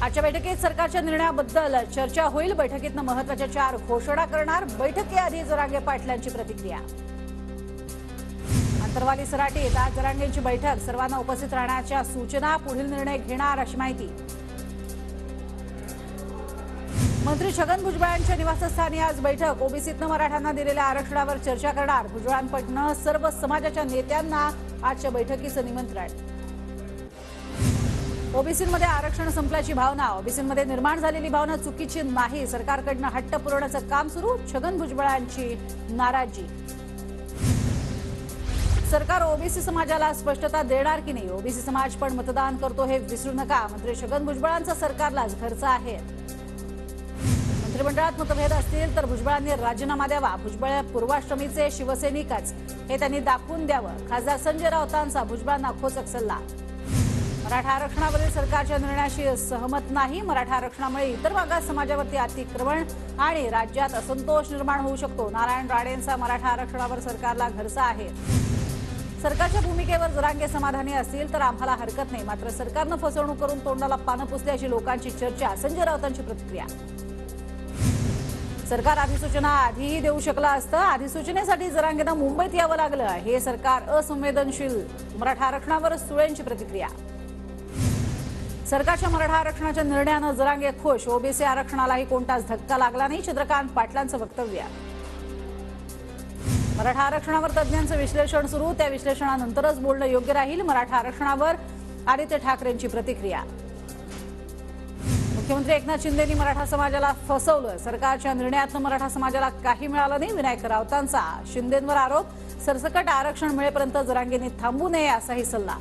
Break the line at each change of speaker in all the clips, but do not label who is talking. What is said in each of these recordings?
आजच्या बैठकीत सरकारच्या निर्णयाबद्दल चर्चा होईल। बैठकीत महत्त्वाच्या 4 घोषणा करणार। बैठकीआधी जरांगे पाटलांची प्रतिक्रिया। अंतरवाली सराटीत आज जरांगेंची बैठक, सर्वांना उपस्थित राहण्याच्या सूचना, पुढील निर्णय घेणार अशी माहिती। मंत्री छगन भुजबळांच्या निवासस्थानी आज बैठक, ओबीसीतनं मराठ्यांना दिलेल्या आरक्षणावर चर्चा करणार। भुजबळांकडून सर्व समाजाच्या नेत्यांना आजच्या बैठकीचं निमंत्रण। ओबीसीमध्ये आरक्षण संपल्याची भावना, ओबीसीमध्ये निर्माण झालेली भावना चुकीची नाही, सरकारकडून हट्ट पुरवण्याचं काम सुरू, छगन भुजबळांची नाराजी। सरकार ओबीसी समाजाला स्पष्टता देणार की नाही, ओबीसी समाज पण मतदान करतो हे विसरू नका, मंत्री छगन भुजबळांचा सरकारलाच घरचा आहे। मंत्रिमंडळात मतभेद असतील तर भुजबळांनी राजीनामा द्यावा, भुजबळ पूर्वाश्रमीचे शिवसैनिकच हे त्यांनी दाखवून द्यावं, खासदार संजय राऊतांचा भुजबळांना खोचक सल्ला। मराठा आरक्षणावरील सरकारच्या निर्णयाशी सहमत नाही, मराठा आरक्षणामुळे इतर मागास समाजावरती अतिक्रमण आणि राज्यात असंतोष निर्माण होऊ शकतो, नारायण राणेंचा मराठा आरक्षणावर सरकारला घरचा आहे। सरकारच्या भूमिकेवर जरांगे समाधानी असतील तर आम्हाला हरकत नाही, मात्र सरकारनं फसवणूक करून तोंडाला पानं पुसल्याची लोकांची चर्चा, संजय राऊतांची प्रतिक्रिया। सरकार अधिसूचना आधीही देऊ शकलं असतं, अधिसूचनेसाठी जरांगेंना मुंबईत यावं लागलं, हे सरकार असंवेदनशील, मराठा आरक्षणावर सुळेंची प्रतिक्रिया। सरकारच्या मराठा आरक्षणाच्या निर्णयानं जरांगे खुश, ओबीसी आरक्षणालाही कोणताच धक्का लागला नाही, चंद्रकांत पाटलांचं वक्तव्य। मराठा आरक्षणावर तज्ज्ञांचं विश्लेषण सुरू, त्या विश्लेषणानंतरच बोलणं योग्य राहील, मराठा आरक्षणावर आदित्य ठाकरेंची प्रतिक्रिया। मुख्यमंत्री एकनाथ शिंदेंनी मराठा समाजाला फसवलं, सरकारच्या निर्णयातनं मराठा समाजाला काही मिळालं नाही, विनायक राऊतांचा शिंदेंवर आरोप, सरसकट आरक्षण मिळेपर्यंत जरांगेंनी थांबू नये असाही सल्ला।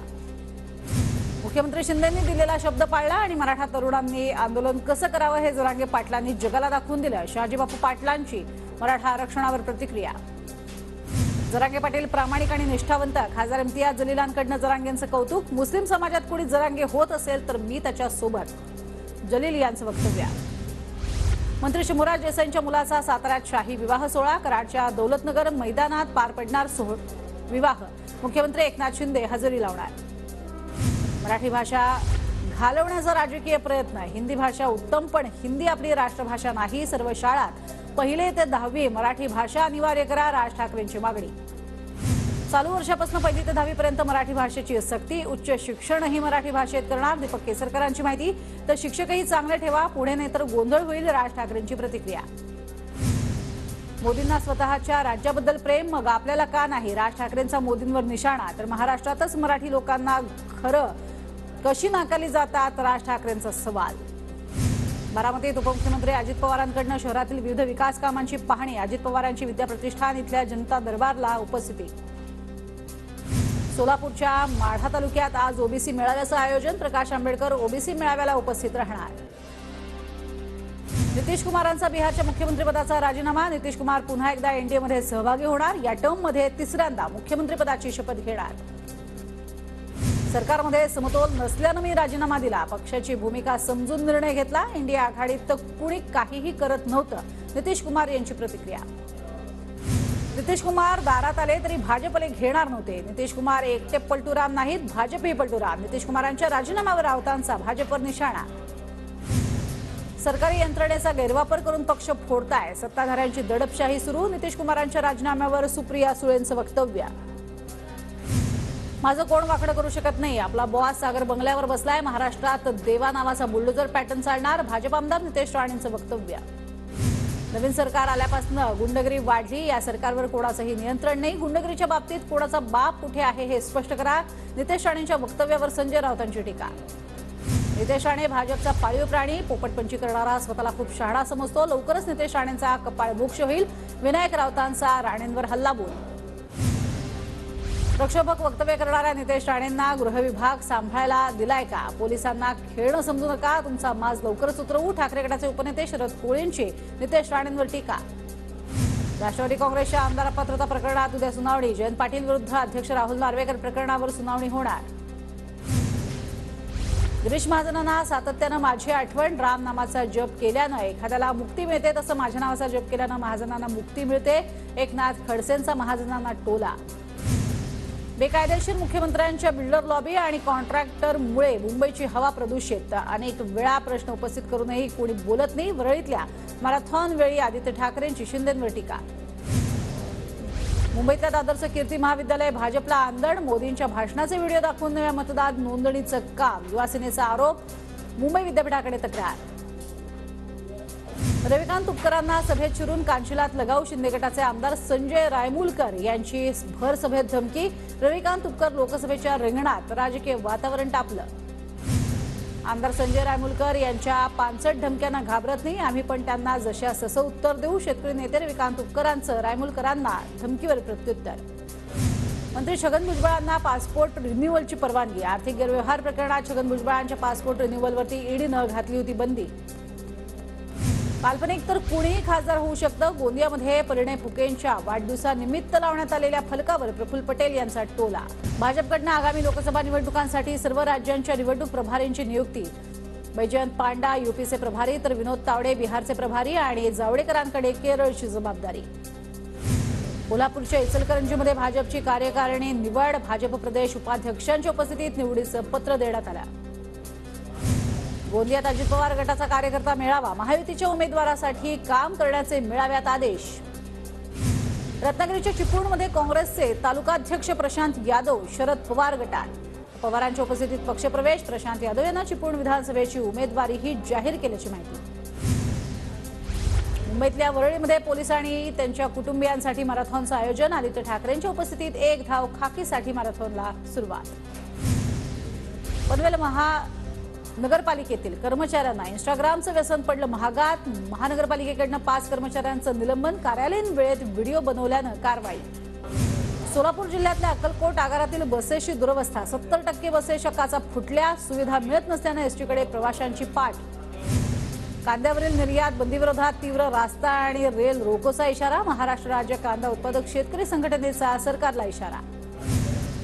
मुख्यमंत्री शिंदेंनी दिलेला शब्द पाळला आणि मराठा तरुणांनी आंदोलन कसं करावं हे जरांगे पाटलांनी जगाला दाखवून दिलं, शहाजीबापू पाटलांची मराठा आरक्षणावर प्रतिक्रिया। जरांगे पाटील प्रामाणिक आणि निष्ठावंत, खासदार इम्तियाज जलीलांकडनं जरांगेंचं कौतुक, मुस्लिम समाजात कोणी जरांगे होत असेल तर मी त्याच्या सोबत, जलील यांचं वक्तव्य। मंत्री शिवराज देसाईंच्या मुलाचा साताऱ्यात शाही विवाह सोहळा, कराडच्या दौलतनगर मैदानात पार पडणार विवाह, मुख्यमंत्री एकनाथ शिंदे हजेरी लावणार। मराठी भाषा घालवण्याचा राजकीय प्रयत्न, हिंदी भाषा उत्तम पण हिंदी आपली राष्ट्रभाषा नाही, सर्व शाळात 1 ते 10वी मराठी भाषा अनिवार्य करा, राज ठाकरेंची मागणी। चालू वर्षापासून 1 ते 10वी पर्यंत मराठी भाषेची सक्ती, उच्च शिक्षणही मराठी भाषेत करणार, दीपक केसरकरांची माहिती। तर शिक्षकही चांगले ठेवा, पुढे नाही तर गोंधळ होईल, राज ठाकरेंची प्रतिक्रिया। मोदींना स्वतःच्या राज्याबद्दल प्रेम, मग आपल्याला का नाही, राज ठाकरेंचा मोदींवर निशाणा। तर महाराष्ट्रातच मराठी लोकांना खरं कशी नाकारली जातात, राज ठाकरेंचा सवाल। बारामतीत उपमुख्यमंत्री अजित पवारांकडून शहरातील विविध विकास कामांची पाहणी, अजित पवारांची विद्याप्रतिष्ठान इथल्या जनता दरबारला उपस्थिती। सोलापूरच्या माढा तालुक्यात आज ओबीसी मेळाव्याचं आयोजन, प्रकाश आंबेडकर ओबीसी मेळाव्याला उपस्थित राहणार। नितीश कुमारांचा बिहारच्या मुख्यमंत्रीपदाचा राजीनामा, नितीश कुमार पुन्हा एकदा एनडीएमध्ये सहभागी होणार, या टर्ममध्ये तिसऱ्यांदा मुख्यमंत्रीपदाची शपथ घेणार। सरकारमध्ये समतोल नसल्यानं मी राजीनामा दिला, पक्षाची भूमिका समजून निर्णय घेतला, इंडिया आघाडीत कुणी काहीही करत नव्हतं, नितीश कुमार यांची प्रतिक्रिया। नितीश कुमार दारात आले तरी भाजपले घेणार नव्हते, नितीश कुमार एकटे पलटूराम नाहीत, भाजपही पलटूराम, नितीश कुमारांच्या राजीनाम्यावर राऊतांचा भाजपवर निशाणा। सरकारी यंत्रणेचा गैरवापर करून पक्ष फोडताय, सत्ताधाऱ्यांची दडपशाही सुरू, नितीश कुमारांच्या राजीनाम्यावर सुप्रिया सुळेंचं वक्तव्य। माझं कोण वाकडं करू शकत नाही, आपला बॉस सागर बंगल्यावर बसलाय, महाराष्ट्रात देवा नावाचा बुलडोजर पॅटर्न चालणार, भाजप आमदार नितेश राणेंचं वक्तव्य। नवीन सरकार आल्यापासून गुंडगिरी वाढली, या सरकारवर कोणाचंही नियंत्रण नाही, गुंडगिरीच्या बाबतीत कोणाचा बाप कुठे आहे हे स्पष्ट करा, नितेश राणेंच्या वक्तव्यावर संजय राऊतांची टीका। नितेश राणे भाजपचा पाळीव प्राणी, पोपटपंची करणारा स्वतःला खूप शहाणा समजतो, लवकरच नितेश राणेंचा कपाळ मोक्ष होईल, विनायक राऊतांचा राणेंवर हल्लाबोल। प्रक्षोभक वक्तव्य करणाऱ्या नितेश राणेंना गृहविभाग सांभाळायला दिलाय का, पोलिसांना खेळणं समजू नका, तुमचा माज लवकरच उतरवू, ठाकरे गटाचे उपनेते शरद कोळेंची नितेश राणेंवर टीका। राष्ट्रवादी काँग्रेसच्या आमदार अपात्रता प्रकरणात उद्या सुनावणी, जयंत पाटील विरुद्ध अध्यक्ष राहुल नार्वेकर प्रकरणावर सुनावणी होणार। गिरीश महाजनांना सातत्यानं माझी आठवण, राम नामाचा जप केल्यानं एखाद्याला मुक्ती मिळते, तसं माझ्या नावाचा जप केल्यानं महाजनांना मुक्ती मिळते, एकनाथ खडसेंचा महाजनांना टोला। बेकायदेशीर मुख्यमंत्र्यांच्या बिल्डर लॉबी आणि कॉन्ट्रॅक्टरमुळे मुंबईची हवा प्रदूषित। अनेक वेळा प्रश्न उपस्थित करूनही कोणी बोलत नाही। वरळीतल्या मॅरेथॉन वेळी आदित्य ठाकरेंची शिंदेंवर टीका। मुंबईतल्या दादरचं कीर्ती महाविद्यालय भाजपला आंदण। मोदींच्या भाषणाचे व्हिडिओ दाखवून नव्या मतदार नोंदणीचं काम। युवासेनेचा आरोप, मुंबई विद्यापीठाकडे तक्रार। रविकांत तुपकरांना सभेत चिरून कांशिलात लगाऊ। शिंदे गटाचे आमदार संजय रायमुलकर यांची भर सभेत धमकी। रविकांत तुपकर लोकसभेच्या रिंगणात, राजकीय वातावरण तापलं। आमदार संजय रायमुलकर यांच्या पानसट धमक्यांना घाबरत नाही, आम्ही पण त्यांना जशास तसं उत्तर देऊ। शेतकरी नेते रविकांत तुपकरांचं रायमुलकरांना धमकीवर प्रत्युत्तर। मंत्री छगन भुजबळांना पासपोर्ट रिन्युअलची परवानगी। आर्थिक गैरव्यवहार प्रकरणात छगन भुजबळांच्या पासपोर्ट रिन्युअलवरती ईडीनं घातली होती बंदी। काल्पनिक तर कुणीही खासदार होऊ शकतं। गोंदियामध्ये परिणय फुकेंच्या वाढदिवसानिमित्त लावण्यात आलेल्या फलकावर प्रफुल्ल पटेल यांचा टोला। भाजपकडनं आगामी लोकसभा निवडणुकांसाठी सर्व राज्यांच्या निवडणूक प्रभारींची नियुक्ती। बैजयंत पांडा यूपीचे प्रभारी तर विनोद तावडे बिहारचे प्रभारी आणि जावडेकरांकडे केरळची जबाबदारी। कोल्हापूरच्या इचलकरंजीमध्ये भाजपची कार्यकारिणी निवड। भाजप प्रदेश उपाध्यक्षांच्या उपस्थितीत निवडीचं पत्र देण्यात आलं। गोंदियात अजित पवार गटाचा कार्यकर्ता मेळावा। महायुतीच्या उमेदवारासाठी काम करण्याचे मेळाव्यात आदेश। रत्नागिरीच्या चिपळूणमध्ये काँग्रेसचे तालुकाध्यक्ष प्रशांत यादव शरद पवार गटात। पवारांच्या उपस्थितीत पक्षप्रवेश। प्रशांत यादव यांना चिपळूण विधानसभेची उमेदवारीही जाहीर केल्याची माहिती। मुंबईतल्या वरळीमध्ये पोलिसांनी त्यांच्या कुटुंबियांसाठी मॅरेथॉनचं आयोजन। आदित्य ठाकरेंच्या उपस्थितीत एक धाव खाकीसाठी मॅरेथॉनला सुरुवात। पनवेल महानगरपालिकेतील कर्मचाऱ्यांना इंस्टाग्रामचं व्यसन पडलं महागात। महानगरपालिकेकडनं 5 कर्मचाऱ्यांचं निलंबन। कार्यालयीन वेळेत व्हिडिओ बनवल्यानं कारवाई। सोलापूर जिल्ह्यातल्या अक्कलकोट आगारातील बसेसची दुरवस्था। 70% बसेस काचा फुटल्या। सुविधा मिळत नसल्यानं एसटीकडे प्रवाशांची पाठ। कांद्यावरील निर्यात बंदीविरोधात तीव्र रास्ता आणि रेल रोकोचा इशारा। महाराष्ट्र राज्य कांदा उत्पादक शेतकरी संघटनेचा सरकारला इशारा।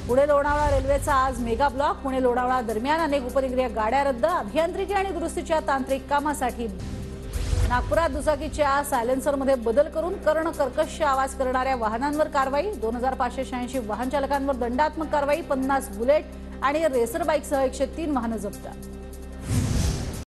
पुणे लोणावळा रेल्वेचा आज मेगा ब्लॉक। पुणे लोणावळा दरम्यान अनेक उपनगरीय गाड्या रद्द। अभियांत्रिकी आणि दुरुस्तीच्या तांत्रिक कामासाठी नागपुरात दुचाकीच्या सायलेन्सरमध्ये बदल करून कर्णकर्कश आवाज करणाऱ्या वाहनांवर कारवाई। 2586 वाहन चालकांवर दंडात्मक कारवाई। 50 बुलेट आणि रेसर बाईकसह 103 वाहनं जप्त।